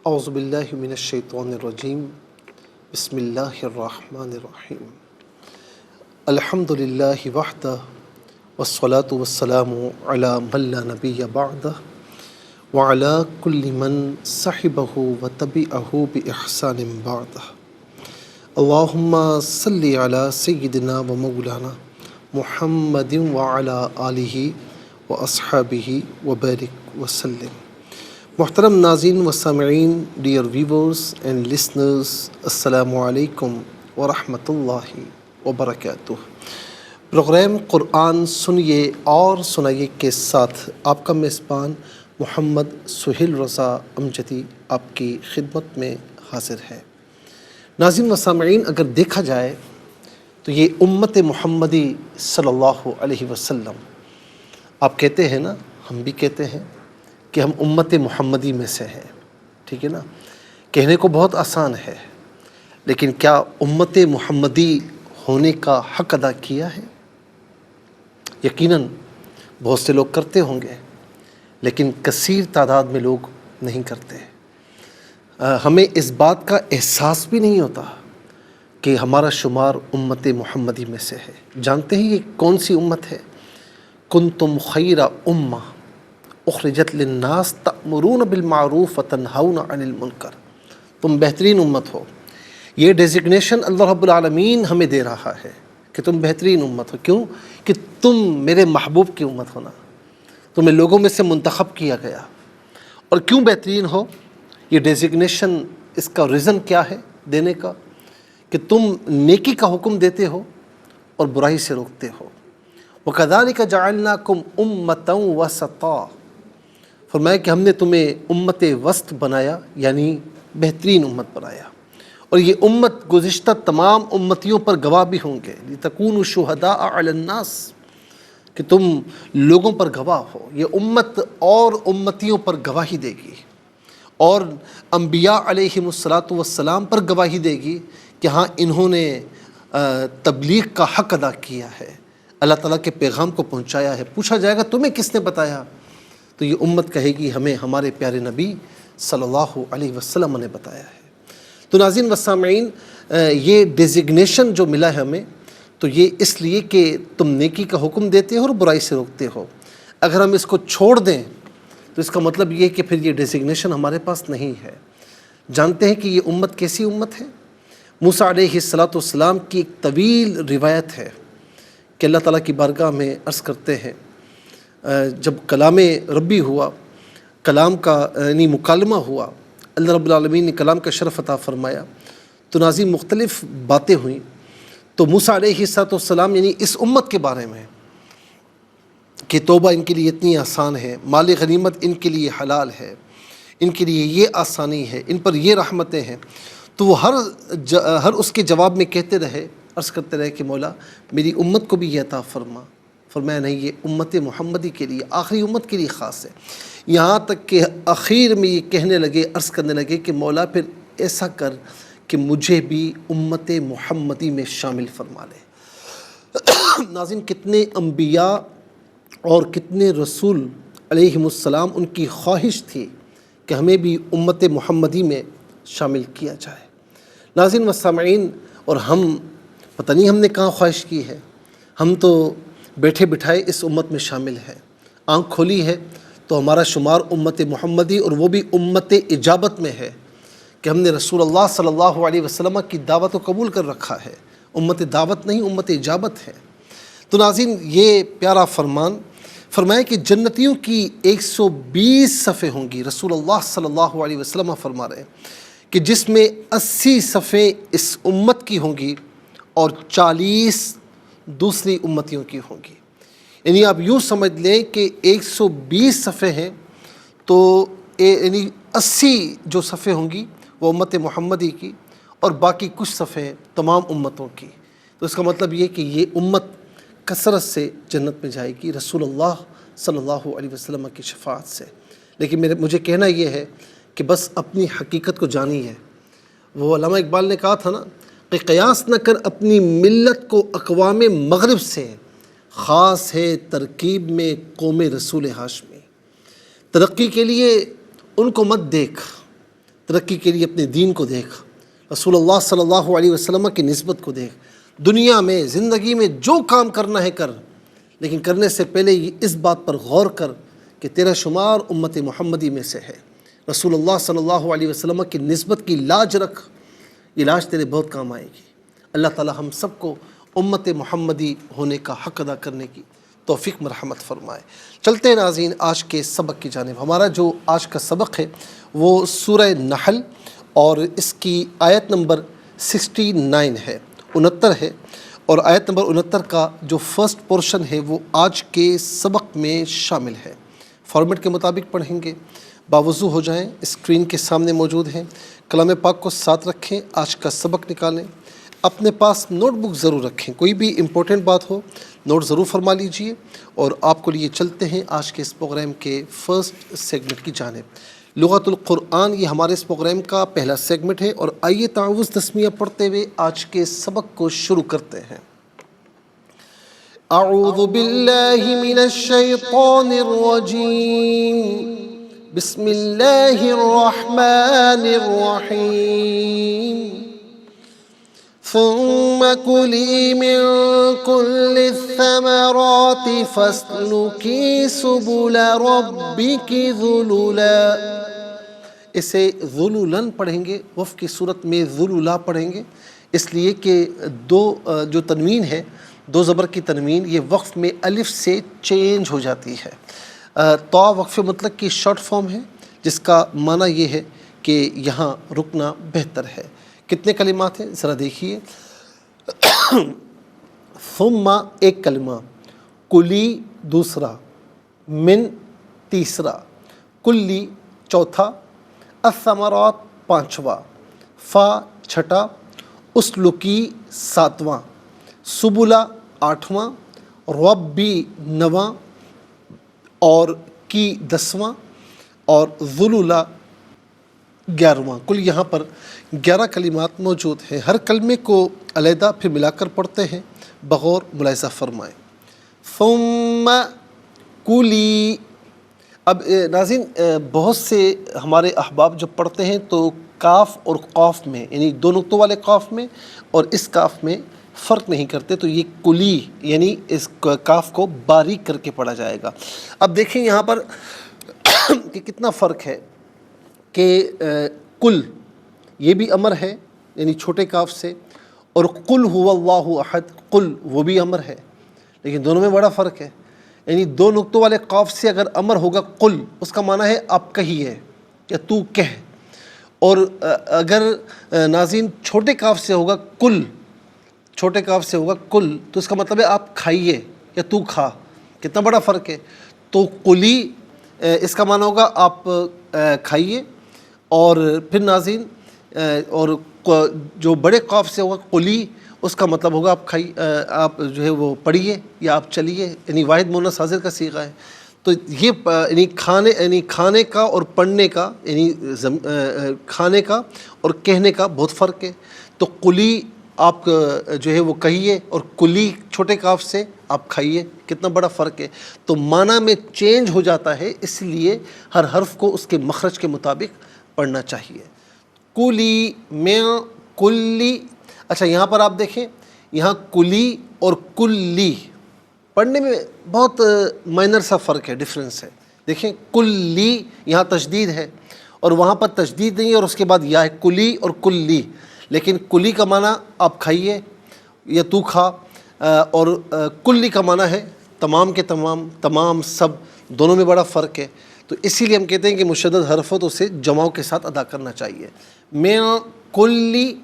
اعوذ باللہ من الشیطان الرجیم بسم اللہ الرحمن الرحیم الحمد للہ وحدہ والصلاة والسلام علی من لا نبی بعدہ وعلی کل من صحبہ وتبعہ بإحسان بعدہ اللہم صلی علی سیدنا و مولانا محمد وعلی آلہ واصحابہ وبارک وسلم۔ محترم ناظرین و سامعین، ڈیئر ویورز اینڈ لسنرز، السلام علیکم ورحمۃ اللہ وبرکاتہ۔ پروگرام قرآن سنیے اور سنائیے کے ساتھ آپ کا میزبان محمد سہیل رضا امجدی آپ کی خدمت میں حاضر ہے۔ ناظرین و سامعین، اگر دیکھا جائے تو یہ امت محمدی صلی اللہ علیہ وسلم، آپ کہتے ہیں نا، ہم بھی کہتے ہیں کہ ہم امت محمدی میں سے ہیں، ٹھیک ہے نا؟ کہنے کو بہت آسان ہے، لیکن کیا امت محمدی ہونے کا حق ادا کیا ہے؟ یقیناً بہت سے لوگ کرتے ہوں گے، لیکن کثیر تعداد میں لوگ نہیں کرتے۔ ہمیں اس بات کا احساس بھی نہیں ہوتا کہ ہمارا شمار امت محمدی میں سے ہے۔ جانتے ہیں یہ کون سی امت ہے؟ کنتم خیر امہ اخرجت للناس تأمرون بالمعروف وتنہون عن المنکر، تم بہترین امت ہو۔ یہ ڈیزگنیشن اللہ رب العالمین ہمیں دے رہا ہے کہ تم بہترین امت ہو۔ کیوں؟ کہ تم میرے محبوب کی امت ہونا، تمہیں لوگوں میں سے منتخب کیا گیا۔ اور کیوں بہترین ہو؟ یہ ڈیزگنیشن، اس کا ریزن کیا ہے دینے کا؟ کہ تم نیکی کا حکم دیتے ہو اور برائی سے روکتے ہو۔ وَكَذَلِكَ جَعَلْنَاكُمْ أُمَّةً وَسَطًا، فرمایا کہ ہم نے تمہیں امت وسط بنایا، یعنی بہترین امت بنایا۔ اور یہ امت گزشتہ تمام امتیوں پر گواہ بھی ہوں گے، لِتَكُونُوا شُهَدَاءَ عَلَى النَّاسِ، کہ تم لوگوں پر گواہ ہو۔ یہ امت اور امتیوں پر گواہی دے گی، اور انبیاء علیہم السلام پر گواہی دے گی کہ ہاں انہوں نے تبلیغ کا حق ادا کیا ہے، اللہ تعالیٰ کے پیغام کو پہنچایا ہے۔ پوچھا جائے گا تمہیں کس نے بتایا؟ تو یہ امت کہے گی ہمیں ہمارے پیارے نبی صلی اللہ علیہ وسلم نے بتایا ہے۔ تو ناظرین و سامعین، یہ ڈیزگنیشن جو ملا ہے ہمیں، تو یہ اس لیے کہ تم نیکی کا حکم دیتے ہو اور برائی سے روکتے ہو۔ اگر ہم اس کو چھوڑ دیں تو اس کا مطلب یہ کہ پھر یہ ڈیزگنیشن ہمارے پاس نہیں ہے۔ جانتے ہیں کہ یہ امت کیسی امت ہے؟ موسیٰ علیہ السلام کی ایک طویل روایت ہے کہ اللہ تعالیٰ کی بارگاہ میں عرض کرتے ہیں، جب کلام ربی ہوا، کلام کا یعنی مکالمہ ہوا، اللہ رب العالمین نے کلام کا شرف عطا فرمایا، تو ناظرین مختلف باتیں ہوئیں۔ تو موسیٰ علیہ السلام یعنی اس امت کے بارے میں کہ توبہ ان کے لیے اتنی آسان ہے، مال غنیمت ان کے لیے حلال ہے، ان کے لیے یہ آسانی ہے، ان پر یہ رحمتیں ہیں، تو وہ ہر اس کے جواب میں کہتے رہے، عرض کرتے رہے کہ مولا میری امت کو بھی یہ عطا فرما۔ فرمایا نہیں، یہ امت محمدی کے لیے، آخری امت کے لیے خاص ہے۔ یہاں تک کہ اخیر میں یہ کہنے لگے، عرض کرنے لگے کہ مولا پھر ایسا کر کہ مجھے بھی امت محمدی میں شامل فرما لے۔ ناظرین، کتنے انبیاء اور کتنے رسول علیہم السلام، ان کی خواہش تھی کہ ہمیں بھی امت محمدی میں شامل کیا جائے۔ ناظرین و سامعین، اور ہم پتہ نہیں ہم نے کہاں خواہش کی ہے، ہم تو بیٹھے بٹھائے اس امت میں شامل ہیں۔ آنکھ کھولی ہے تو ہمارا شمار امت محمدی، اور وہ بھی امت اجابت میں ہے کہ ہم نے رسول اللہ صلی اللہ علیہ وسلم کی دعوت کو قبول کر رکھا ہے۔ امت دعوت نہیں، امت اجابت ہے۔ تو ناظرین، یہ پیارا فرمان فرمایا کہ جنتیوں کی 120 صفیں ہوں گی۔ رسول اللہ صلی اللہ علیہ وسلم فرما رہے ہیں کہ جس میں 80 صفیں اس امت کی ہوں گی اور 40 دوسری امتیوں کی ہوں گی۔ یعنی آپ یوں سمجھ لیں کہ 120 صفیں ہیں تو یعنی 80 جو صفیں ہوں گی وہ امت محمدی کی، اور باقی کچھ صفیں تمام امتوں کی۔ تو اس کا مطلب یہ کہ یہ امت کثرت سے جنت میں جائے گی رسول اللہ صلی اللہ علیہ وسلم کی شفاعت سے۔ لیکن مجھے کہنا یہ ہے کہ بس اپنی حقیقت کو جانی ہے۔ وہ علامہ اقبال نے کہا تھا نا کہ قیاس نہ کر اپنی ملت کو اقوام مغرب سے، خاص ہے ترکیب میں قوم رسول ہاشمی۔ ترقی کے لیے ان کو مت دیکھ، ترقی کے لیے اپنے دین کو دیکھ، رسول اللہ صلی اللہ علیہ وسلم کی نسبت کو دیکھ، دنیا میں زندگی میں جو کام کرنا ہے کر، لیکن کرنے سے پہلے اس بات پر غور کر کہ تیرا شمار امت محمدی میں سے ہے۔ رسول اللہ صلی اللہ علیہ وسلم کی نسبت کی لاج رکھ، یہ لاج تیرے بہت کام آئے گی۔ اللہ تعالی ہم سب کو امت محمدی ہونے کا حق ادا کرنے کی توفیق مرحمت فرمائے۔ چلتے ہیں ناظرین آج کے سبق کی جانب۔ ہمارا جو آج کا سبق ہے وہ سورہ نحل اور اس کی آیت نمبر 69 ہے، 69 ہے، اور آیت نمبر 69 کا جو فرسٹ پورشن ہے وہ آج کے سبق میں شامل ہے۔ فارمیٹ کے مطابق پڑھیں گے، باوضو ہو جائیں، اسکرین کے سامنے موجود ہیں، کلام پاک کو ساتھ رکھیں، آج کا سبق نکالیں، اپنے پاس نوٹ بک ضرور رکھیں، کوئی بھی امپورٹنٹ بات ہو نوٹ ضرور فرما لیجئے، اور آپ کو لیے چلتے ہیں آج کے اس پروگرام کے فرسٹ سیگمنٹ کی جانب۔ لغت القرآن یہ ہمارے اس پروگرام کا پہلا سیگمنٹ ہے، اور آئیے تعوذ تسمیہ پڑھتے ہوئے آج کے سبق کو شروع کرتے ہیں۔ اعوذ باللہ من الشیطان الرجیم، بسم اللہ الرحمن الرحیم۔ ثم كلي من كل الثمرات فاسلكي سبل ربك ذللا، اسے ذللا پڑھیں گے، وقف کی صورت میں ذللا پڑھیں گے، اس لیے کہ جو تنوین ہے، دو زبر کی تنوین، یہ وقف میں الف سے چینج ہو جاتی ہے۔ طا وقف مطلق کی شارٹ فارم ہے، جس کا معنی یہ ہے کہ یہاں رکنا بہتر ہے۔ کتنے کلمات ہیں ذرا دیکھیے۔ ثم ایک کلمہ، کلی دوسرا، من تیسرا، کلی چوتھا، الثمرات پانچواں، فا چھٹا، اسلکی ساتواں، سبلا آٹھواں، ربی نواں، اور کی 10واں، اور ذللا 11واں۔ کل یہاں پر 11 کلمات موجود ہیں، ہر کلمے کو علیحدہ پھر ملا کر پڑھتے ہیں، بغور ملاحظہ فرمائیں۔ ثم کلی، اب ناظرین بہت سے ہمارے احباب جب پڑھتے ہیں تو کاف اور قاف میں، یعنی دو نقطوں والے قاف میں اور اس کاف میں فرق نہیں کرتے، تو یہ کلی یعنی اس کاف کو باریک کر کے پڑھا جائے گا۔ اب دیکھیں یہاں پر کہ کتنا فرق ہے کہ کل یہ بھی امر ہے یعنی چھوٹے کاف سے، اور قل هو اللہ احد، قل وہ بھی امر ہے، لیکن دونوں میں بڑا فرق ہے۔ یعنی دو نقطوں والے قاف سے اگر امر ہوگا قل، اس کا معنی ہے آپ کہیے یا تو کہہ، اور اگر ناظرین چھوٹے کاف سے ہوگا کل، چھوٹے کاف سے ہوگا کل، تو اس کا مطلب ہے آپ کھائیے یا تو کھا۔ کتنا بڑا فرق ہے۔ تو قلی اس کا معنی ہوگا آپ کھائیے، اور پھر ناظرین اور جو بڑے قاف سے ہوگا قلی، اس کا مطلب ہوگا آپ آپ جو ہے وہ پڑھیے یا آپ چلیے، یعنی واحد مؤنث حاضر کا صیغہ ہے۔ تو یہ یعنی کھانے کا اور پڑھنے کا، یعنی کھانے کا اور کہنے کا بہت فرق ہے۔ تو قلی آپ جو ہے وہ کہیے، اور کلی چھوٹے کاف سے آپ کھائیے، کتنا بڑا فرق ہے۔ تو معنی میں چینج ہو جاتا ہے، اس لیے ہر حرف کو اس کے مخرج کے مطابق پڑھنا چاہیے۔ کلی میں کلی، اچھا یہاں پر آپ دیکھیں، یہاں کلی اور کلی پڑھنے میں بہت مائنر سا فرق ہے، ڈفرینس ہے۔ دیکھیں کلی یہاں تشدید ہے، اور وہاں پر تشدید نہیں ہے، اور اس کے بعد یا ہے کلی اور کلی، لیکن کلی کا معنی آپ کھائیے یا تو کھا، اور کلی کا معنی ہے تمام کے تمام، تمام سب، دونوں میں بڑا فرق ہے۔ تو اسی لیے ہم کہتے ہیں کہ مشدد حرف ہو تو اسے جماؤں کے ساتھ ادا کرنا چاہیے۔ میں کلی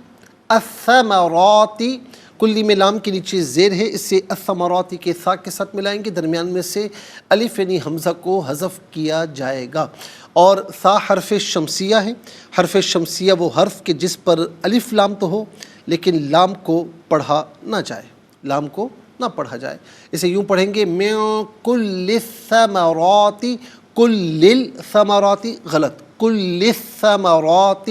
الثمراتی، کلی میں لام کے نیچے زیر ہے، اس سے الثمراتی کے سا کے ساتھ ملائیں گے، درمیان میں سے الف یعنی حمزہ کو حذف کیا جائے گا، اور سا حرف شمسیہ ہے۔ حرف شمسیہ وہ حرف کہ جس پر الف لام تو ہو لیکن لام کو پڑھا نہ جائے، لام کو نہ پڑھا جائے۔ اسے یوں پڑھیں گے من کل الثمرات، کل الثمرات غلط، کل الثمرات،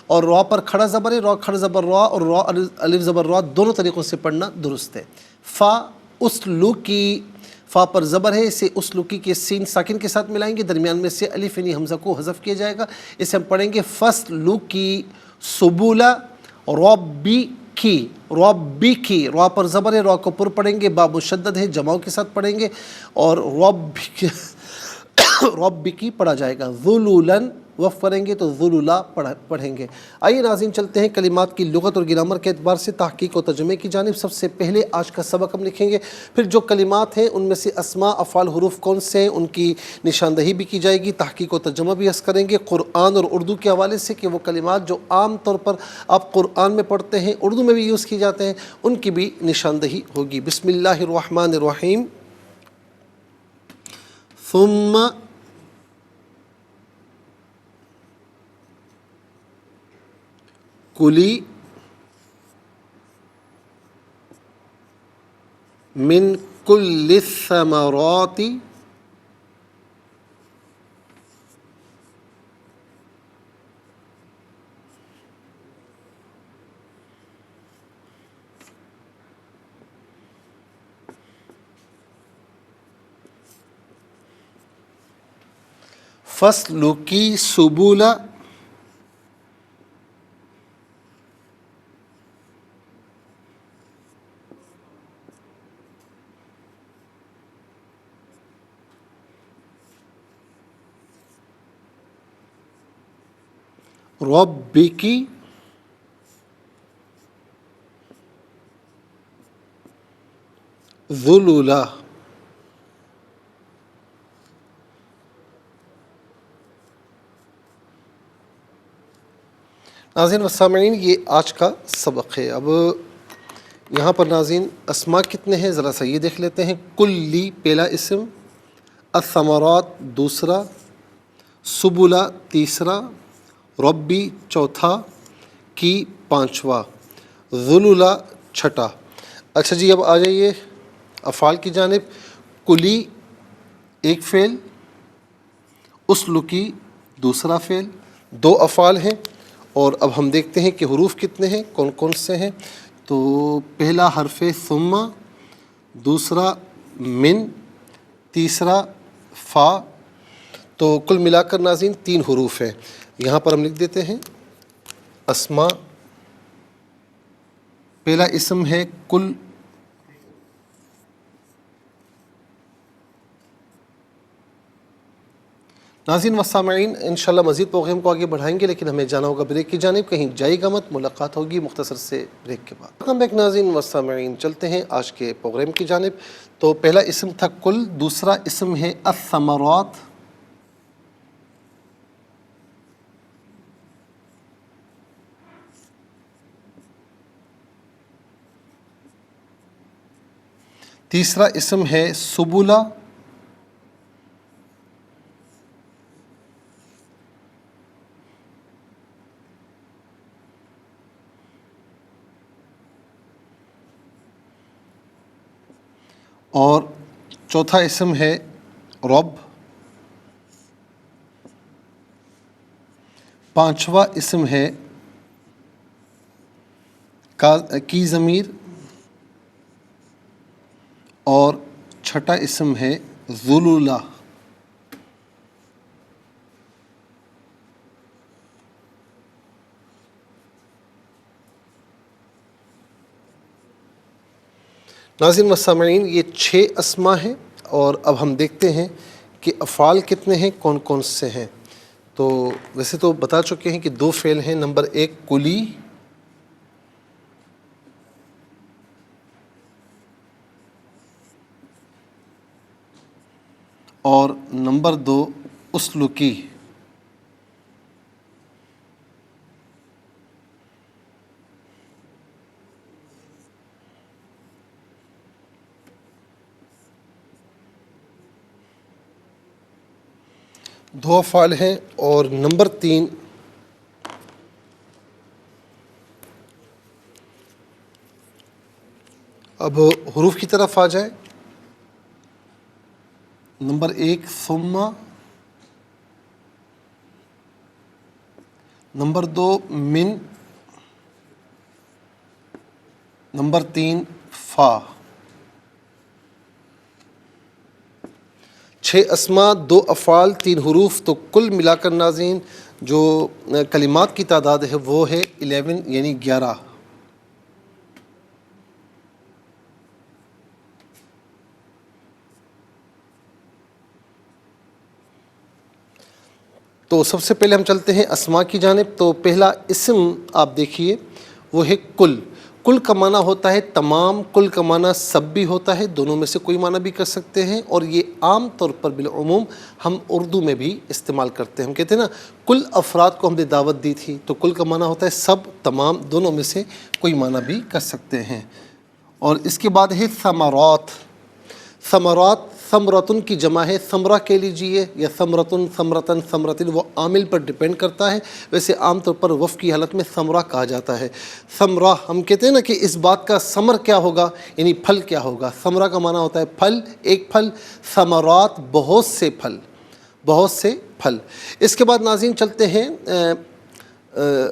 اور را پر کھڑا زبر ہے، را کھڑا زبر را، اور را الف زبر را، دونوں طریقوں سے پڑھنا درست ہے۔ فا اسلو کی، فا پر زبر ہے، اسے اسلوکی کے سین ساکن کے ساتھ ملائیں گے، درمیان میں سے الف یعنی حمزہ کو حذف کیا جائے گا. اسے ہم پڑھیں گے فسلوکی سبولا ربی کی، ربی کی، را پر زبر ہے، را کو پر پڑھیں گے، با مشدد ہے، جماؤں کے ساتھ پڑھیں گے اور رب کی پڑھا جائے گا. ذلولن وقف کریں گے تو ذلولا پڑھیں گے. آئیے ناظرین چلتے ہیں کلمات کی لغت اور گرامر کے اعتبار سے تحقیق و ترجمے کی جانب. سب سے پہلے آج کا سبق ہم لکھیں گے، پھر جو کلمات ہیں ان میں سے اسماء افعال حروف کون سے ہیں ان کی نشاندہی بھی کی جائے گی، تحقیق و ترجمہ بھی عرض کریں گے قرآن اور اردو کے حوالے سے کہ وہ کلمات جو عام طور پر آپ قرآن میں پڑھتے ہیں اردو میں بھی یوز کی جاتے ہیں ان کی بھی نشاندہی ہوگی. بسم اللہ الرحمن الرحیم. ثم کلی من کل الثمرات فاسلکی سبل ربکی ذللا. ناظرین و سامعین یہ آج کا سبق ہے. اب یہاں پر ناظرین اسماء کتنے ہیں ذرا سا یہ دیکھ لیتے ہیں. کلی پہلا اسم، الثمرات دوسرا، سبلا تیسرا، ربی چوتھا، کی پانچواں، ذللا چھٹا. اچھا جی اب آ جائیے افعال کی جانب. کلی ایک فعل، اسلکی دوسرا فعل، دو افعال ہیں. اور اب ہم دیکھتے ہیں کہ حروف کتنے ہیں، کون کون سے ہیں. تو پہلا حرف ثم، دوسرا من، تیسرا فا. تو کل ملا کر ناظرین 3 حروف ہیں. یہاں پر ہم لکھ دیتے ہیں اسماء. پہلا اسم ہے کل، ناظرین و سامعین انشاءاللہ مزید پروگرام کو آگے بڑھائیں گے لیکن ہمیں جانا ہوگا بریک کی جانب. کہیں جائے گا مت، ملاقات ہوگی مختصر سے بریک کے بعد. ہم ایک ناظرین و سامعین چلتے ہیں آج کے پروگرام کی جانب. تو پہلا اسم تھا کل، دوسرا اسم ہے الثمرات، تیسرا اسم ہے سبلا، اور چوتھا اسم ہے رب، پانچواں اسم ہے کی ضمیر، اور چھٹا اسم ہے ذللا. ناظرین و سامعین یہ 6 اسماء ہیں اور اب ہم دیکھتے ہیں کہ افعال کتنے ہیں، کون کون سے ہیں. تو ویسے تو بتا چکے ہیں کہ 2 فعل ہیں. نمبر 1 کلی، اور نمبر 2 اسلکی. دو افعال ہیں. اور نمبر 3 اب حروف کی طرف آ جائے. نمبر 1 ثم، نمبر 2 من، نمبر 3 فا. 6 اسما 2 افعال 3 حروف، تو کل ملا کر ناظرین جو کلمات کی تعداد ہے وہ ہے 11 یعنی 11۔ تو سب سے پہلے ہم چلتے ہیں اسما کی جانب۔ تو پہلا اسم آپ دیکھیے وہ ہے کل۔ کل کا معنی ہوتا ہے تمام، کل کا معنی سب بھی ہوتا ہے، دونوں میں سے کوئی معنی بھی کر سکتے ہیں، اور یہ عام طور پر بالعموم ہم اردو میں بھی استعمال کرتے ہیں۔ ہم کہتے ہیں نا کل افراد کو ہم نے دعوت دی تھی، تو کل کا معنی ہوتا ہے سب، تمام، دونوں میں سے کوئی معنی بھی کر سکتے ہیں۔ اور اس کے بعد ہے ثمرات۔ ثمرات ثمرتن کی جمع ہے، ثمرہ کہہ لیجئے یا ثمرتن، ثمرتن، ثمرتن، وہ عامل پر ڈیپینڈ کرتا ہے، ویسے عام طور پر وف کی حالت میں ثمرہ کہا جاتا ہے۔ ثمرہ ہم کہتے ہیں نا کہ اس بات کا ثمر کیا ہوگا، یعنی پھل کیا ہوگا۔ ثمرہ کا معنی ہوتا ہے پھل، ایک پھل، ثمرات بہت سے پھل، بہت سے پھل۔ اس کے بعد ناظرین چلتے ہیں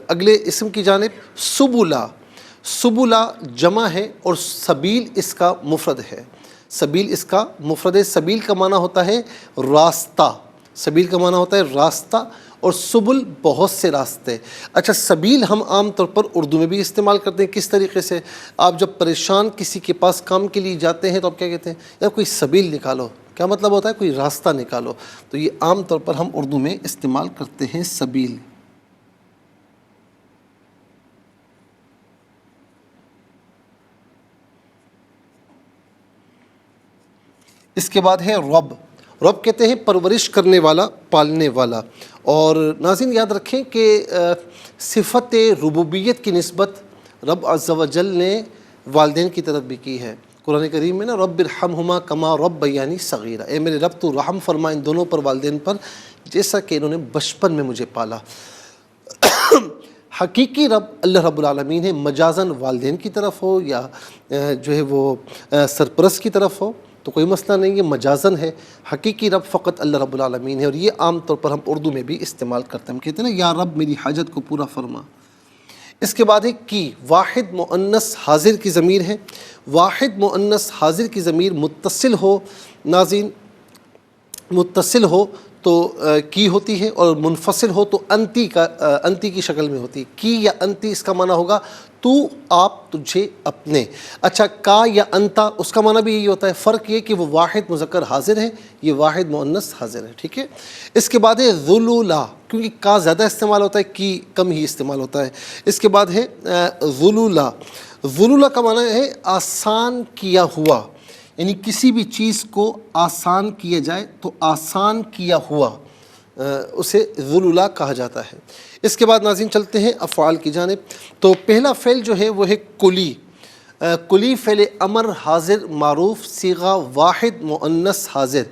اگلے اسم کی جانب، سبلا۔ سبلا جمع ہے اور سبیل اس کا مفرد ہے۔ سبیل اس کا مفرد ہے۔ سبیل کا معنی ہوتا ہے راستہ، سبیل کا معنی ہوتا ہے راستہ، اور سبل بہت سے راستے۔ اچھا، سبیل ہم عام طور پر اردو میں بھی استعمال کرتے ہیں۔ کس طریقے سے؟ آپ جب پریشان کسی کے پاس کام کے لیے جاتے ہیں تو آپ کیا کہتے ہیں؟ یار کوئی سبیل نکالو۔ کیا مطلب ہوتا ہے؟ کوئی راستہ نکالو۔ تو یہ عام طور پر ہم اردو میں استعمال کرتے ہیں سبیل۔ اس کے بعد ہے رب۔ رب کہتے ہیں پرورش کرنے والا، پالنے والا۔ اور ناظرین یاد رکھیں کہ صفت ربوبیت کی نسبت رب عز و جل نے والدین کی طرف بھی کی ہے۔ قرآن کریم میں نا رب ارحمہما کما ربیانی صغیرا، اے میرے رب تو رحم فرما ان دونوں پر، والدین پر، جیسا کہ انہوں نے بچپن میں مجھے پالا۔ حقیقی رب اللہ رب العالمین ہے، مجازاً والدین کی طرف ہو یا جو ہے وہ سرپرست کی طرف ہو تو کوئی مسئلہ نہیں ہے، مجازاً ہے۔ حقیقی رب فقط اللہ رب العالمین ہے، اور یہ عام طور پر ہم اردو میں بھی استعمال کرتے ہیں۔ ہم کہتے ہیں نا یا رب میری حاجت کو پورا فرما۔ اس کے بعد ہے کی، واحد مؤنث حاضر کی ضمیر ہے۔ واحد مؤنث حاضر کی ضمیر متصل ہو ناظرین، متصل ہو تو کی ہوتی ہے، اور منفصل ہو تو انتی کی شکل میں ہوتی ہے۔ کی یا انتی اس کا معنی ہوگا تو، آپ، تجھے، اپنے۔ اچھا، کا یا انتا اس کا معنی بھی یہی ہوتا ہے، فرق یہ کہ وہ واحد مذکر حاضر ہے، یہ واحد مؤنث حاضر ہے، ٹھیک ہے۔ اس کے بعد ہے ذلولا، کیونکہ کا زیادہ استعمال ہوتا ہے، کی کم ہی استعمال ہوتا ہے۔ اس کے بعد ہے ذلولا۔ ذلولا کا معنی ہے آسان کیا ہوا، یعنی کسی بھی چیز کو آسان کیا جائے تو آسان کیا ہوا، اسے ذلولا کہا جاتا ہے۔ اس کے بعد ناظرین چلتے ہیں افعال کی جانب۔ تو پہلا فعل جو ہے وہ ہے کلی۔ کلی فعل امر حاضر معروف صیغہ واحد مؤنث حاضر،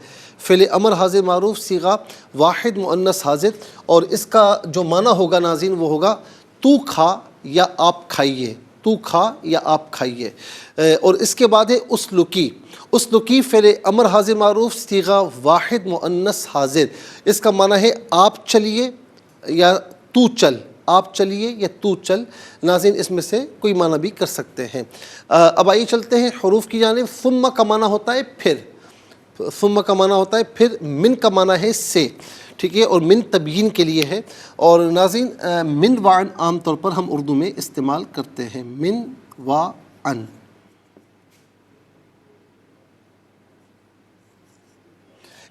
فعل امر حاضر معروف صیغہ واحد مؤنث حاضر، اور اس کا جو معنی ہوگا ناظرین وہ ہوگا تو کھا یا آپ کھائیے، تو کھا یا آپ کھائیے۔ اور اس کے بعد ہے اسلکی۔ اسلکی فعل امر حاضر معروف صیغہ واحد مؤنث حاضر، اس کا معنی ہے آپ چلیے یا تو چل، آپ چلیے یا تو چل۔ ناظرین اس میں سے کوئی معنی بھی کر سکتے ہیں۔ اب آئیے چلتے ہیں حروف کی جانب۔ ثم کا معنی ہوتا ہے پھر، ثم کا معنی ہوتا ہے پھر۔ من کا معنی ہے سے، ٹھیک ہے، اور من تبیین کے لیے ہے۔ اور ناظرین من و عن عام طور پر ہم اردو میں استعمال کرتے ہیں، من و عن۔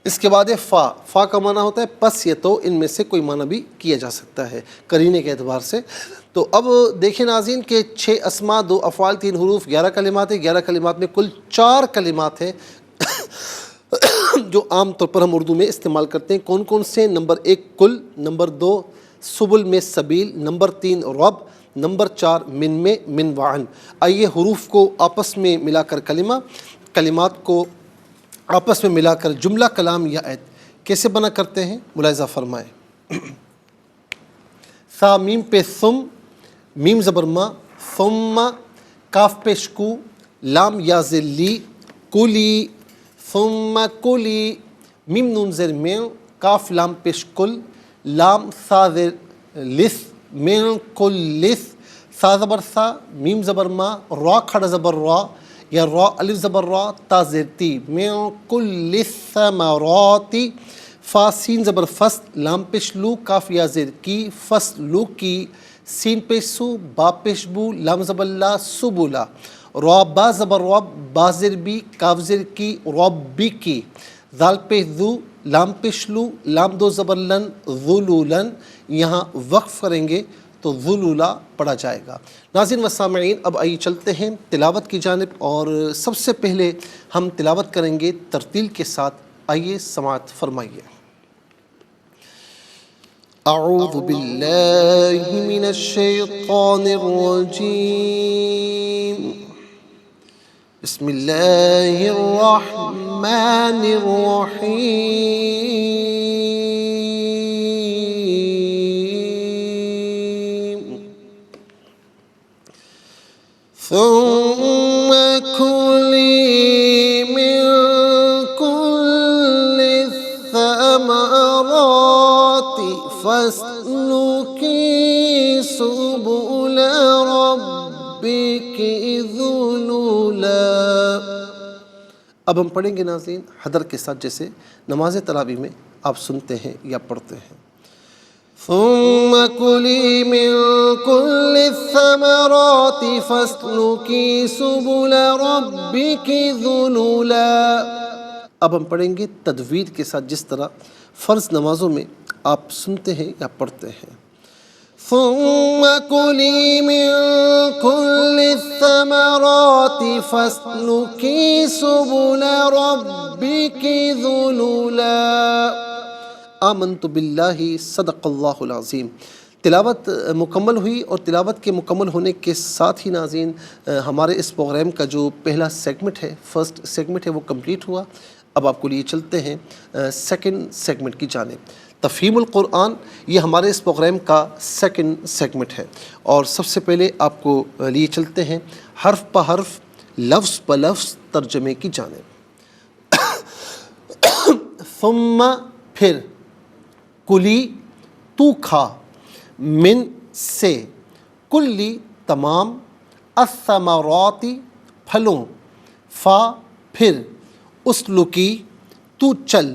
اس کے بعد ہے فا۔ فا کا معنی ہوتا ہے پس یا تو، ان میں سے کوئی معنی بھی کیا جا سکتا ہے قرینے کے اعتبار سے۔ تو اب دیکھیں ناظرین کہ 6 اسما 2 افعال 3 حروف 11 کلمات ہیں۔ 11 کلمات میں کل 4 کلمات ہیں جو عام طور پر ہم اردو میں استعمال کرتے ہیں۔ کون کون سے؟ نمبر 1 کل، نمبر 2 سبل میں سبیل، نمبر 3 رب، نمبر 4 من میں من وعن۔ آئیے حروف کو آپس میں ملا کر کلمات کو آپس میں ملا کر جملہ کلام یا آیت کیسے بنا کرتے ہیں ملاحظہ فرمائیں۔ ثا میم پہ ثم، میم زبر ما، ثم، کاف پیش کو، لام یا ذلی، کلی، ثم کلی، میم نون زیر مین، کاف لام پیش کل، لام سا زیر لس، مین کل لس، سا زبر سا، میم زبر ما، را کھڑا زبر را، یا را الف زبر را تا زیر تی من کل الثمرات فا سین زبر فست لام پیش لو کاف یا زیر کی فست لو کی سین پیش سو با پیش بو لام زبر لا سبولا را با زبر رب با زیر بی کاف زیر کی ربی کی ذال پیش ذو لام پیش لو لام دو زبر لن ذلولن یہاں وقف کریں گے تو ذلولا پڑھا جائے گا۔ ناظرین و سامعین اب آئیے چلتے ہیں تلاوت کی جانب، اور سب سے پہلے ہم تلاوت کریں گے ترتیل کے ساتھ، آئیے سماعت فرمائیے۔ اعوذ باللہ من الشیطان الرجیم، بسم اللہ الرحمن الرحیم۔ ثم كلي من كل الثمرات فاسلكي سبل ربك ذللا۔ اب ہم پڑھیں گے ناظرین حدر کے ساتھ، جیسے نماز تراویح میں آپ سنتے ہیں یا پڑھتے ہیں۔ ثم كلي من كل الثمرات فاسلكي سبل ربك ذللا۔ اب ہم پڑھیں گے تدویر کے ساتھ، جس طرح فرض نمازوں میں آپ سنتے ہیں یا پڑھتے ہیں۔ ثم كلي من كل الثمرات فاسلكي سبل ربك ذللا آمنت باللہ صدق اللہ العظیم۔ تلاوت مکمل ہوئی، اور تلاوت کے مکمل ہونے کے ساتھ ہی ناظرین ہمارے اس پروگرام کا جو پہلا سیگمنٹ ہے، فرسٹ سیگمنٹ ہے، وہ کمپلیٹ ہوا۔ اب آپ کو لیے چلتے ہیں سیکنڈ سیگمنٹ کی جانب۔ تفہیم القرآن یہ ہمارے اس پروگرام کا سیکنڈ سیگمنٹ ہے، اور سب سے پہلے آپ کو لیے چلتے ہیں حرف پہ حرف، لفظ پہ لفظ ترجمے کی جانب۔ ثم پھر، کلی تو کھا، من سے، کلی تمام، الثمرات پھلوں، فا پھر، اسلکی تو چل،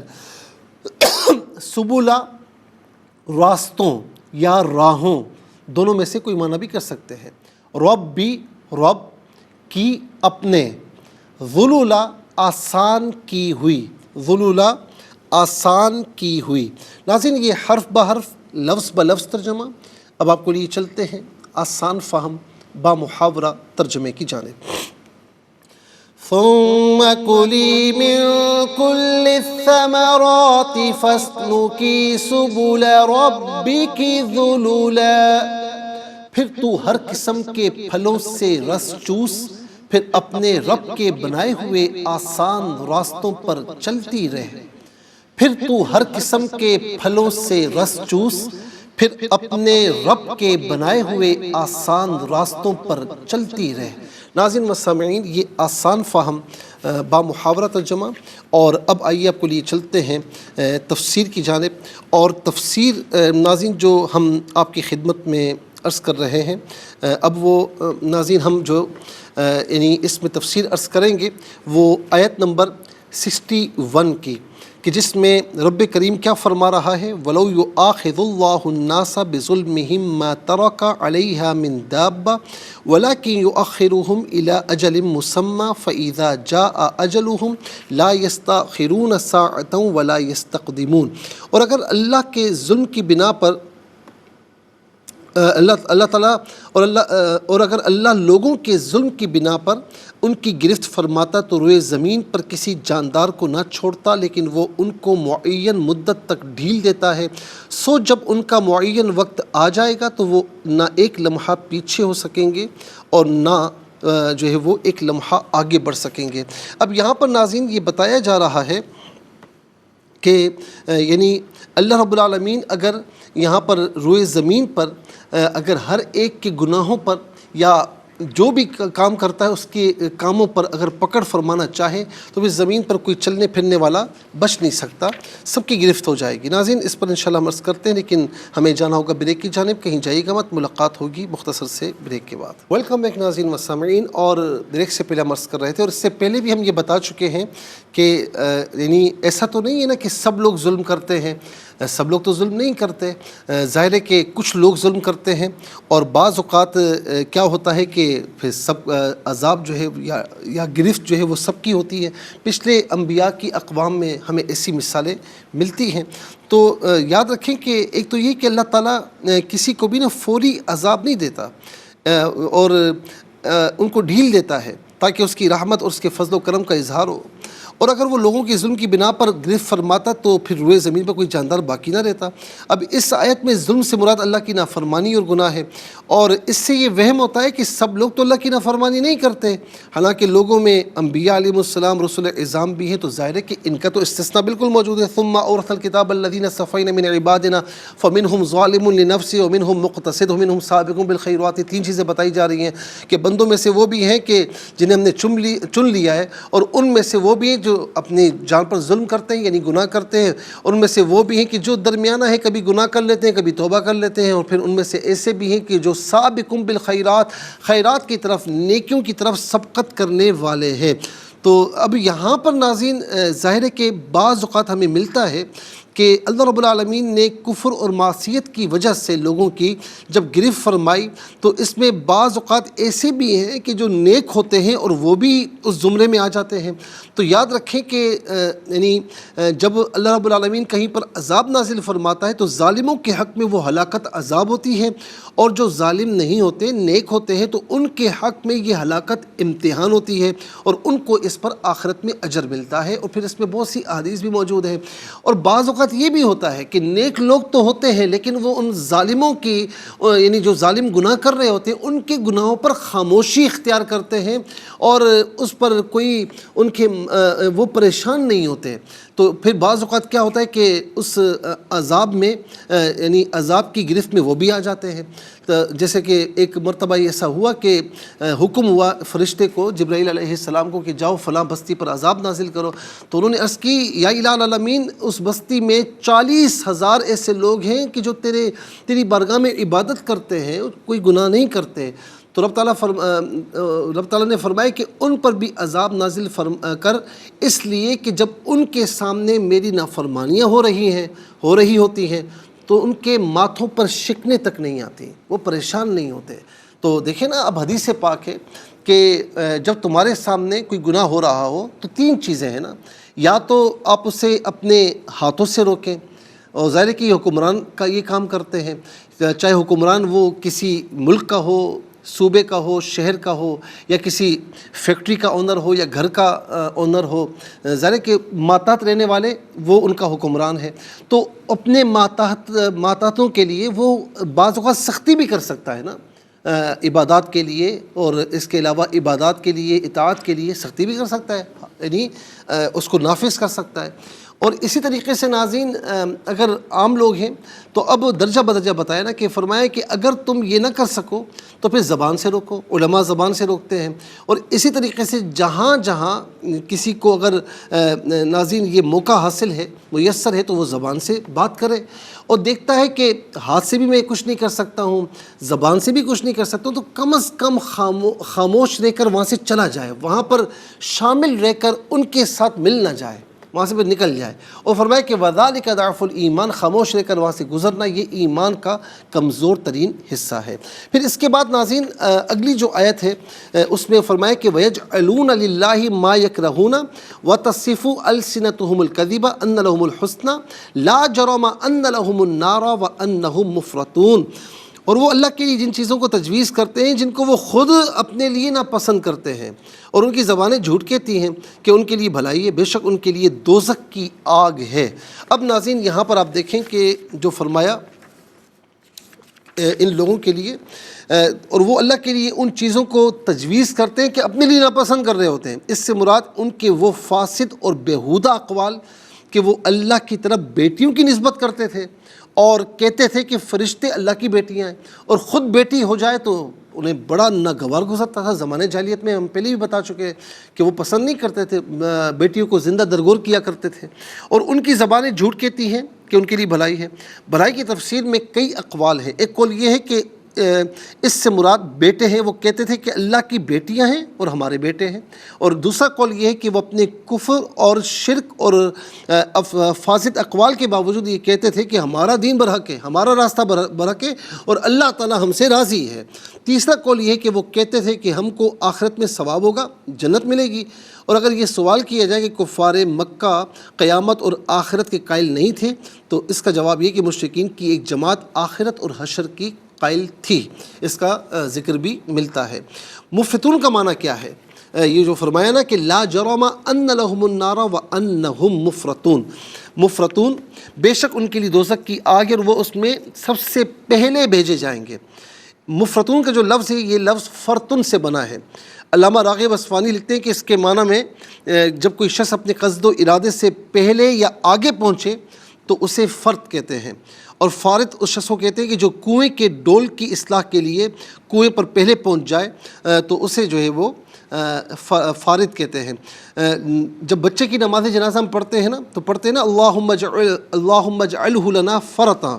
سبولا راستوں یا راہوں، دونوں میں سے کوئی معنی بھی کر سکتے ہیں۔ رب بھی رب کی اپنے، ذلولا آسان کی ہوئی، ذلولا آسان کی ہوئی۔ ناظرین یہ حرف بہ حرف، لفظ بہ لفظ ترجمہ۔ اب آپ کو لیے چلتے ہیں آسان فہم با محاورہ ترجمے کی جانب۔ ثم كلي من كل الثمرات فاسلكي سبل ربك ذللا۔ پھر تو ہر قسم کے پھلوں سے رس چوس، پھر اپنے رب کے بنائے ہوئے آسان راستوں پر چلتی رہ۔ پھر تو ہر قسم کے پھلوں سے رس چوس، پھر اپنے رب کے بنائے ہوئے آسان راستوں پر چلتی رہ۔ ناظرین و سامعین یہ آسان فہم با محاورہ ترجمہ، اور اب آئیے آپ کو لیے چلتے ہیں تفسیر کی جانب۔ اور تفسیر ناظرین جو ہم آپ کی خدمت میں عرض کر رہے ہیں، اب وہ ناظرین ہم جو یعنی اس میں تفسیر عرض کریں گے وہ آیت نمبر 61 کی، کہ جس میں رب کریم کیا فرما رہا ہے، وَلَوْ يُؤَاخِذُ اللَّهُ النَّاسَ بِظُلْمِهِمْ مَا تَرَكَ عَلَيْهَا مِنْ دَابَّةٍ وَلَكِنْ يُؤَخِّرُهُمْ إِلَىٰ أَجَلٍ مُّسَمًّى فَإِذَا جَاءَ أَجَلُهُمْ لَا يَسْتَأْخِرُونَ سَاعَةً وَلَا يَسْتَقْدِمُونَ۔ اور اگر اللہ کے ظلم کی بنا پر اللہ تعالیٰ اور اگر اللہ لوگوں کے ظلم کی بنا پر ان کی گرفت فرماتا تو روئے زمین پر کسی جاندار کو نہ چھوڑتا، لیکن وہ ان کو معین مدت تک ڈھیل دیتا ہے۔ سو جب ان کا معین وقت آ جائے گا تو وہ نہ ایک لمحہ پیچھے ہو سکیں گے اور نہ جو ہے وہ ایک لمحہ آگے بڑھ سکیں گے۔ اب یہاں پر ناظرین یہ بتایا جا رہا ہے کہ یعنی اللہ رب العالمین اگر یہاں پر روئے زمین پر اگر ہر ایک کے گناہوں پر یا جو بھی کام کرتا ہے اس کے کاموں پر اگر پکڑ فرمانا چاہے تو پھر زمین پر کوئی چلنے پھرنے والا بچ نہیں سکتا، سب کی گرفت ہو جائے گی۔ ناظرین اس پر انشاءاللہ ہم عرض کرتے ہیں، لیکن ہمیں جانا ہوگا بریک کی جانب، کہیں جائیے گا مت، ملاقات ہوگی مختصر سے بریک کے بعد۔ ویلکم بیک ناظرین و سامعین، اور بریک سے پہلے ہم عرض کر رہے تھے، اور اس سے پہلے بھی ہم یہ بتا چکے ہیں کہ یعنی ایسا تو نہیں ہے نا کہ سب لوگ ظلم کرتے ہیں، سب لوگ تو ظلم نہیں کرتے، ظاہر ہے کہ کچھ لوگ ظلم کرتے ہیں، اور بعض اوقات کیا ہوتا ہے کہ پھر سب عذاب جو ہے یا گرفت جو ہے وہ سب کی ہوتی ہے۔ پچھلے انبیاء کی اقوام میں ہمیں ایسی مثالیں ملتی ہیں۔ تو یاد رکھیں کہ ایک تو یہ کہ اللہ تعالیٰ کسی کو بھی نا فوری عذاب نہیں دیتا، اور ان کو ڈھیل دیتا ہے تاکہ اس کی رحمت اور اس کے فضل و کرم کا اظہار ہو، اور اگر وہ لوگوں کے ظلم کی بنا پر گرفت فرماتا تو پھر روئے زمین پر کوئی جاندار باقی نہ رہتا۔ اب اس آیت میں ظلم سے مراد اللہ کی نافرمانی اور گناہ ہے، اور اس سے یہ وہم ہوتا ہے کہ سب لوگ تو اللہ کی نافرمانی نہیں کرتے، حالانکہ لوگوں میں انبیاء علیہ السلام رسول اعظام بھی ہیں، تو ظاہر ہے کہ ان کا تو استثناء بالکل موجود ہے۔ ثم اورثنا الکتاب الذین اصطفینا من عبادنا فمنهم ظالم لنفسه ومنهم مقتصد ومنهم سابق بالخیرات۔ تین چیزیں بتائی جا رہی ہیں کہ بندوں میں سے وہ بھی ہیں کہ جنہیں ہم نے چن لیا ہے، اور ان میں سے وہ بھی ہیں جو اپنی جان پر ظلم کرتے ہیں یعنی گناہ کرتے ہیں، ان میں سے وہ بھی ہیں کہ جو درمیانہ ہے، کبھی گناہ کر لیتے ہیں کبھی توبہ کر لیتے ہیں، اور پھر ان میں سے ایسے بھی ہیں کہ جو سابقون بالخیرات، خیرات کی طرف، نیکیوں کی طرف سبقت کرنے والے ہیں۔ تو اب یہاں پر ناظرین ظاہر ہے کہ بعض اوقات ہمیں ملتا ہے کہ اللہ رب العالمین نے کفر اور معصیت کی وجہ سے لوگوں کی جب گرفت فرمائی، تو اس میں بعض اوقات ایسے بھی ہیں کہ جو نیک ہوتے ہیں اور وہ بھی اس زمرے میں آ جاتے ہیں۔ تو یاد رکھیں کہ یعنی جب اللہ رب العالمین کہیں پر عذاب نازل فرماتا ہے تو ظالموں کے حق میں وہ ہلاکت عذاب ہوتی ہے، اور جو ظالم نہیں ہوتے، نیک ہوتے ہیں، تو ان کے حق میں یہ ہلاکت امتحان ہوتی ہے، اور ان کو اس پر آخرت میں اجر ملتا ہے۔ اور پھر اس میں بہت سی احادیث بھی موجود ہیں، اور بعض اوقات یہ بھی ہوتا ہے کہ نیک لوگ تو ہوتے ہیں لیکن وہ ان ظالموں کی یعنی جو ظالم گناہ کر رہے ہوتے ہیں ان کے گناہوں پر خاموشی اختیار کرتے ہیں، اور اس پر کوئی ان کے وہ پریشان نہیں ہوتے۔ تو پھر بعض اوقات کیا ہوتا ہے کہ اس عذاب میں یعنی عذاب کی گرفت میں وہ بھی آ جاتے ہیں۔ جیسے کہ ایک مرتبہ ایسا ہوا کہ حکم ہوا فرشتے کو، جبرائیل علیہ السلام کو، کہ جاؤ فلاں بستی پر عذاب نازل کرو۔ تو انہوں نے عرض کی یا الہ العالمین، اس بستی میں 40,000 ایسے لوگ ہیں کہ جو تیری بارگاہ میں عبادت کرتے ہیں، کوئی گناہ نہیں کرتے۔ تو رب تعالیٰ نے فرمایا کہ ان پر بھی عذاب نازل کر، اس لیے کہ جب ان کے سامنے میری نافرمانیاں ہو رہی ہوتی ہیں تو ان کے ماتھوں پر شکنیں تک نہیں آتی، وہ پریشان نہیں ہوتے۔ تو دیکھیں نا، اب حدیث پاک ہے کہ جب تمہارے سامنے کوئی گناہ ہو رہا ہو تو تین چیزیں ہیں نا، یا تو آپ اسے اپنے ہاتھوں سے روکیں، اور ظاہر ہے کہ یہ حکمران کا یہ کام کرتے ہیں، چاہے حکمران وہ کسی ملک کا ہو، صوبے کا ہو، شہر کا ہو، یا کسی فیکٹری کا اونر ہو، یا گھر کا اونر ہو، ظاہر ہے کہ ماتحت رہنے والے وہ ان کا حکمران ہے۔ تو اپنے ماتحتوں کے لیے وہ بعض اوقات سختی بھی کر سکتا ہے نا، عبادات کے لیے، اور اس کے علاوہ عبادات کے لیے، اطاعت کے لیے سختی بھی کر سکتا ہے، یعنی اس کو نافذ کر سکتا ہے۔ اور اسی طریقے سے ناظرین اگر عام لوگ ہیں تو اب درجہ بدرجہ بتایا نا، کہ فرمایا کہ اگر تم یہ نہ کر سکو تو پھر زبان سے روکو، علماء زبان سے روکتے ہیں۔ اور اسی طریقے سے جہاں جہاں کسی کو اگر ناظرین یہ موقع حاصل ہے، میسر ہے، تو وہ زبان سے بات کرے، اور دیکھتا ہے کہ ہاتھ سے بھی میں کچھ نہیں کر سکتا ہوں، زبان سے بھی کچھ نہیں کر سکتا ہوں، تو کم از کم خاموش رہ کر وہاں سے چلا جائے، وہاں پر شامل رہ کر ان کے ساتھ مل نہ جائے، وہاں سے پھر نکل جائے۔ اور فرمایا کہ وَذَلِكَ ضَعْفُ الْإِيمَانِ، خاموش رہ کر وہاں سے گزرنا یہ ایمان کا کمزور ترین حصہ ہے۔ پھر اس کے بعد ناظرین اگلی جو آیت ہے اس میں فرمایا کہ وَيَجْعَلُونَ لِلَّهِ مَا يَكْرَهُونَ وَتَصِفُ أَلْسِنَتُهُمُ الْكَذِبَ أَنَّ لَهُمُ الْحُسْنَى لَا جَرَمَ أَنَّ لَهُمُ النَّارَ وَأَنَّهُمْ مُفْرَطُونَ۔ اور وہ اللہ کے لیے جن چیزوں کو تجویز کرتے ہیں جن کو وہ خود اپنے لیے ناپسند کرتے ہیں، اور ان کی زبانیں جھوٹ کہتی ہیں کہ ان کے لیے بھلائی ہے، بے شک ان کے لیے دوزخ کی آگ ہے۔ اب ناظرین یہاں پر آپ دیکھیں کہ جو فرمایا ان لوگوں کے لیے، اور وہ اللہ کے لیے ان چیزوں کو تجویز کرتے ہیں کہ اپنے لیے ناپسند کر رہے ہوتے ہیں، اس سے مراد ان کے وہ فاسد اور بیہودہ اقوال کہ وہ اللہ کی طرف بیٹیوں کی نسبت کرتے تھے، اور کہتے تھے کہ فرشتے اللہ کی بیٹیاں ہیں، اور خود بیٹی ہو جائے تو انہیں بڑا ناگوار گزرتا تھا زمانے جاہلیت میں. ہم پہلے بھی بتا چکے ہیں کہ وہ پسند نہیں کرتے تھے بیٹیوں کو زندہ درگور کیا کرتے تھے, اور ان کی زبانیں جھوٹ کہتی ہیں کہ ان کے لیے بھلائی ہے. بھلائی کی تفسیر میں کئی اقوال ہیں. ایک قول یہ ہے کہ اس سے مراد بیٹے ہیں, وہ کہتے تھے کہ اللہ کی بیٹیاں ہیں اور ہمارے بیٹے ہیں. اور دوسرا قول یہ ہے کہ وہ اپنے کفر اور شرک اور فاسد اقوال کے باوجود یہ کہتے تھے کہ ہمارا دین برحق ہے, ہمارا راستہ برحق ہے, اور اللہ تعالی ہم سے راضی ہے. تیسرا قول یہ ہے کہ وہ کہتے تھے کہ ہم کو آخرت میں ثواب ہوگا, جنت ملے گی. اور اگر یہ سوال کیا جائے کہ کفار مکہ قیامت اور آخرت کے قائل نہیں تھے, تو اس کا جواب یہ کہ مشرکین کی ایک جماعت آخرت اور حشر کی قائل تھی. اس کا ذکر بھی ملتا ہے. مفرطون کا معنی کیا ہے؟ یہ جو فرمایا نا کہ لا جرم ان لهم النار وانهم مفرطون. مفرطون بے شک ان کے لیے دوزخ کی آگ ہے اور وہ اس میں سب سے پہلے بھیجے جائیں گے. مفرطون کا جو لفظ ہے یہ لفظ فرتن سے بنا ہے. علامہ راغب اصفہانی لکھتے ہیں کہ اس کے معنی میں جب کوئی شخص اپنے قصد و ارادے سے پہلے یا آگے پہنچے تو اسے فرط کہتے ہیں. اور فارط اس شخص کو کہتے ہیں کہ جو کنویں کے ڈول کی اصلاح کے لیے کنویں پر پہلے پہنچ جائے تو اسے جو ہے وہ فارط کہتے ہیں. جب بچے کی نماز جنازہ ہم پڑھتے ہیں نا تو پڑھتے ہیں نا اللہم اجعلہ لنا فرطا,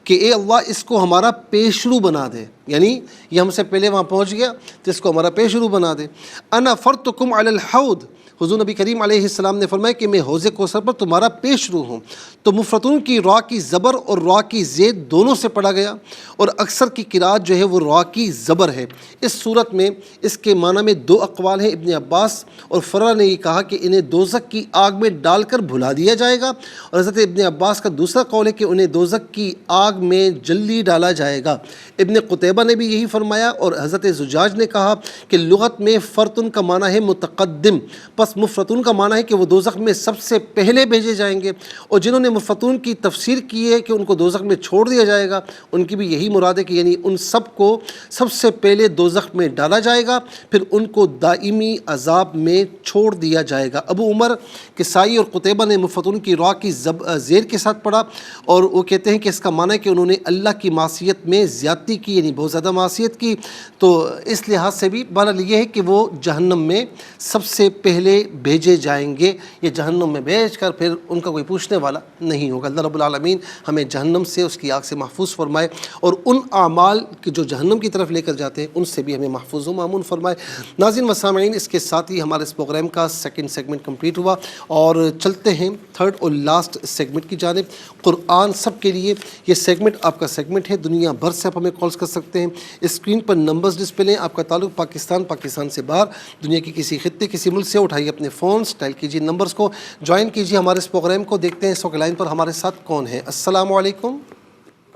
کہ اے اللہ اس کو ہمارا پیشرو بنا دے, یعنی یہ ہم سے پہلے وہاں پہنچ گیا تو اس کو ہمارا پیشرو بنا دے. انا فرطکم علی الحوض, حضور نبی کریم علیہ السلام نے فرمایا کہ میں حوض کوثر پر تمہارا پیشرو ہوں. تو مفرطون کی را کی زبر اور را کی زید دونوں سے پڑھا گیا, اور اکثر کی قرات جو ہے وہ را کی زبر ہے. اس صورت میں اس کے معنی میں دو اقوال ہیں. ابن عباس اور فرا نے یہ کہا کہ انہیں دوزخ کی آگ میں ڈال کر بھلا دیا جائے گا, اور حضرت ابن عباس کا دوسرا قول ہے کہ انہیں دوزخ کی آگ میں جلی ڈالا جائے گا. ابن قتیبہ نے بھی یہی فرمایا, اور حضرت زجاج نے کہا کہ لغت میں فرتن کا معنی ہے متقدم, پس مفرطون کا معنی ہے کہ وہ دوزخ میں سب سے پہلے بھیجے جائیں گے. اور جنہوں نے مفرطون کی تفسیر کی ہے کہ ان کو دوزخ میں چھوڑ دیا جائے گا, ان کی بھی یہی مراد ہے کہ یعنی ان سب کو سب سے پہلے دوزخ میں ڈالا جائے گا, پھر ان کو دائمی عذاب میں چھوڑ دیا جائے گا. ابو عمر کسائی اور قتیبہ نے مفرطون کی را کی زیر کے ساتھ پڑھا, اور وہ کہتے ہیں کہ اس کا معنی ہے کہ انہوں نے اللہ کی معصیت میں زیادتی کی, یعنی بہت زیادہ معصیت کی. تو اس لحاظ سے بھی بہرحال یہ ہے کہ وہ جہنم میں سب سے پہلے بھیجے جائیں گے. یہ جہنم میں بھیج کر پھر ان کا کوئی پوچھنے والا نہیں ہوگا. اللہ رب العالمین ہمیں جہنم سے اس کی آگ سے محفوظ فرمائے, اور ان اعمال کی جو جہنم کی طرف لے کر جاتے ہیں ان سے بھی ہمیں محفوظ و مامون فرمائے. ناظرین و سامعین, اس کے ساتھ ہی ہمارے اس پروگرام کا سیکنڈ سیگمنٹ کمپلیٹ ہوا, اور چلتے ہیں تھرڈ اور لاسٹ سیگمنٹ کی جانب, قرآن سب کے لیے. یہ سیگمنٹ آپ کا سیگمنٹ ہے. دنیا بھر سے آپ ہمیں کالز کر سکتے ہیں. اسکرین پر نمبرز ڈسپلے ہیں. آپ کا تعلق پاکستان سے باہر, دنیا کی کسی خطے کسی ملک سے, اٹھائیے اپنے فونز, ڈائل کیجیے نمبرز کو, جوائن کیجیے ہمارے اس پروگرام کو. دیکھتے ہیں اس وقت لائن پر ہمارے ساتھ کون ہے. السلام علیکم.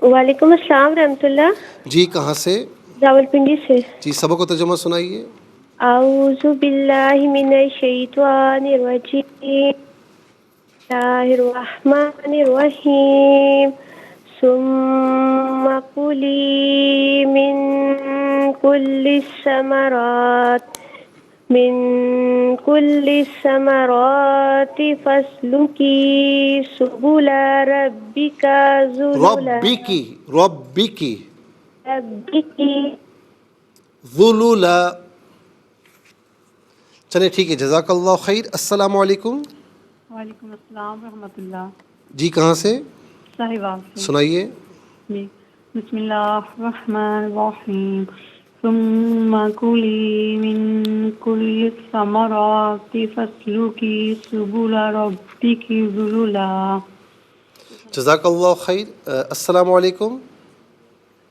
وعلیکم السلام رحمۃ اللہ. جی کہاں سے؟ راولپنڈی سے. جی سبق و ترجمہ سنائیے. اعوذ باللہ من الشیطان الرجیم, بسم اللہ الرحمن الرحیم. ثم کلی من كل الثمرات فاسلكي سبل ربك ذللا. چلے ٹھیک ہے, جزاک اللہ خیر. السلام علیکم. وعلیکم السلام ورحمۃ اللہ. جی کہاں سے؟ صاحبہ سے. سنائیے. بسم اللہ الرحمن الرحیم. ثم كلي من كل الثمرات فاسلكي سبل ربك ذللا. جزاک اللہ خیر. السلام علیکم.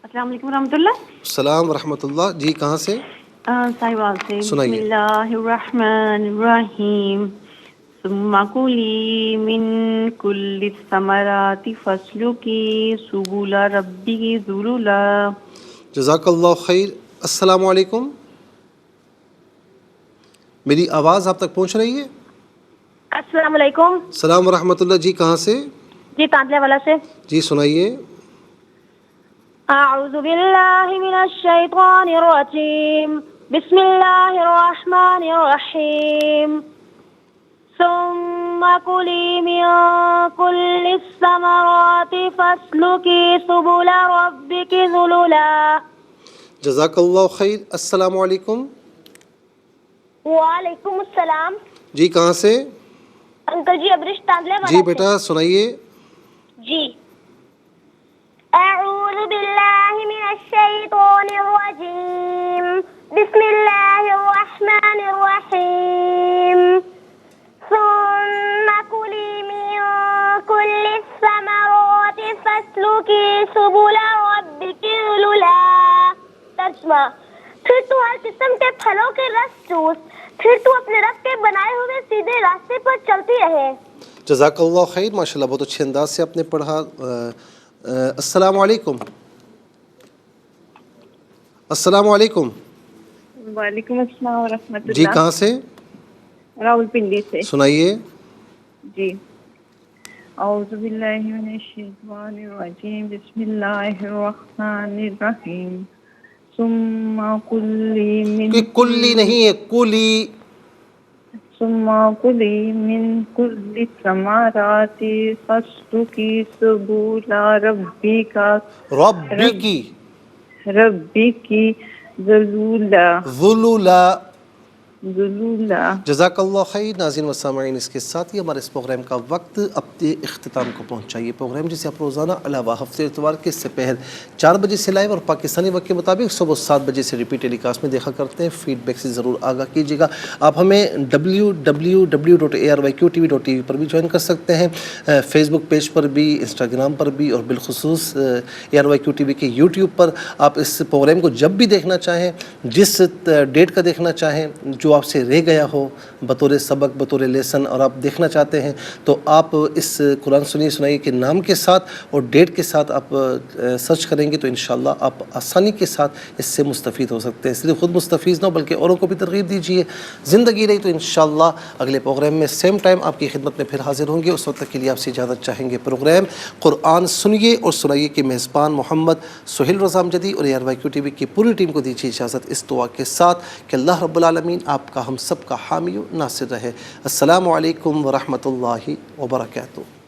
السلام علیکم ورحمۃ اللہ. السلام ورحمۃ اللہ. جی کہاں سے؟ صاحبہ سے. بسم سنائیے. اللہ الرحمن الرحیم. ثم كلي من كل الثمرات فاسلكي سبل ربك ذللا. جزاک اللہ خیر. السلام علیکم. میری آواز آپ تک پہنچ رہی ہے؟ السلام علیکم. السلام ورحمۃ اللہ. جی کہاں سے؟ جی تانتلے والا سے. جی سنائیے. اعوذ باللہ من الشیطان الرجیم, بسم اللہ الرحمن الرحیم. ثم كلي من كل الثمرات فاسلكي سبل ربك ذللا. جزاک اللہ خیر. السلام علیکم. وعلیکم السلام. جی کہاں سے؟ انکل جی ابرش تاندلے والا جی سے. بیٹا سنائیے. جی. اعوذ باللہ من الشیطان الرجیم. بسم اللہ الرحمن الرحیم. ثم کلی من کل الثمرات فاسلکی سبل ربک ذللا. ترجمہ: پھر تو ہر قسم کے پھلوں کے رس چوس، پھر تو اپنے رب کے بنائے ہوئے سیدھے راستے پر چلتی رہے. جزاک اللہ خیر. ماشاءاللہ بہت اچھے انداز سے آپ نے پڑھا. السلام علیکم. السلام علیکم. وعلیکم السلام ورحمۃ اللہ. جی کہاں سے؟ راول پنڈی سے. سنائیے. جی. اعوذ باللہ من الشیطان الرجیم. بسم اللہ الرحمن الرحیم. ثم کلی من کلی نہیں ہے، کلی. ثم کلی من کل الثمرات فاسلکی سبل ربک ذللا. جزاک اللہ خیر. ناظرین و سامعین، اس کے ساتھ ہی ہمارے اس پروگرام کا وقت اپنے اختتام کو پہنچا. یہ پروگرام جسے آپ روزانہ علاوہ ہفتے اتوار کے سپہر 4 بجے سے لائیو اور پاکستانی وقت کے مطابق صبح 7 بجے سے ریپیٹ ٹیلی کاسٹ میں دیکھا کرتے ہیں. فیڈ بیک سے ضرور آگاہ کیجیے گا. آپ ہمیں www.arYQTV.tv پر بھی جوائن کر سکتے ہیں، فیس بک پیج پر بھی، انسٹاگرام پر بھی، اور بالخصوص ARYQTV کے یوٹیوب پر. آپ اس پروگرام کو جب بھی دیکھنا چاہیں، جس ڈیٹ کا دیکھنا چاہیں، جو آپ سے رہ گیا ہو بطور سبق، بطور لیسن، اور آپ دیکھنا چاہتے ہیں، تو آپ اس قرآن سنائیے کے نام کے ساتھ اور ڈیٹ کے ساتھ آپ سرچ کریں گے تو انشاءاللہ آپ آسانی کے ساتھ اس سے مستفید ہو سکتے ہیں. صرف خود مستفید نہ ہو بلکہ اوروں کو بھی ترغیب دیجیے. زندگی رہی تو انشاءاللہ اگلے پروگرام میں سیم ٹائم آپ کی خدمت میں پھر حاضر ہوں گے. اس وقت تک کے لیے آپ سے اجازت چاہیں گے. پروگرام قرآن سنیے اور سنائیے کے میزبان محمد سہیل رضا امجدی اور ARYQTV کی پوری ٹیم کو دیجیے اجازت اس دعا کے ساتھ کہ اللہ رب العالمین آپ کا، ہم سب کا حامی و ناصر رہے. السلام علیکم ورحمۃ اللہ وبرکاتہ.